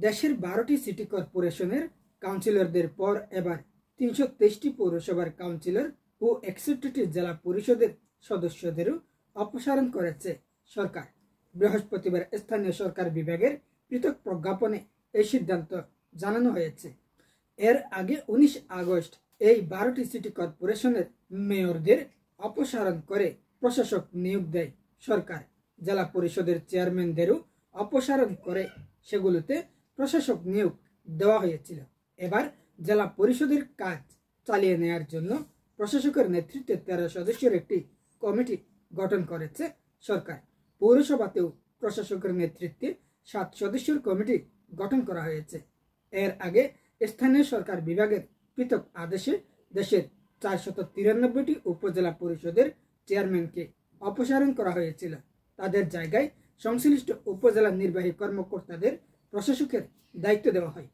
দেশের 12টি সিটি কর্পোরেশনের কাউন্সিলরদের পর এবার 323টি পৌরসভার কাউন্সিলর ও 61টি জেলা পরিষদের সদস্যদেরও অপসারণ করেছে সরকার। বৃহস্পতিবার স্থানীয় সরকার বিভাগের পৃথক প্রজ্ঞাপনে এই সিদ্ধান্ত জানানো হয়েছে। এর আগে 19 আগস্ট এই 12টি সিটি কর্পোরেশনের মেয়রদের অপসারণ করে প্রশাসক নিয়োগ দেয় সরকার। জেলা পরিষদের চেয়ারম্যানদেরও অপসারণ করে সেগুলোতে প্রশাসক নিয়োগ দেওয়া হয়েছিল। এবার জেলা পরিষদের কাজ চালিয়ে নেওয়ার জন্য প্রশাসকের নেতৃত্বে 13 সদস্যের একটি কমিটি গঠন করেছে সরকার। পৌরসভাতেও প্রশাসকের নেতৃত্বে 7 সদস্যের কমিটি গঠন করা হয়েছে। এর আগে স্থানীয় সরকার বিভাগের পৃথক আদেশে দেশের 493টি উপজেলা পরিষদের চেয়ারম্যানকে অপসারণ করা হয়েছিল। তাদের জায়গায় সংশ্লিষ্ট উপজেলা নির্বাহী কর্মকর্তাদের প্রশাসকের দায়িত্ব দেওয়া হয়।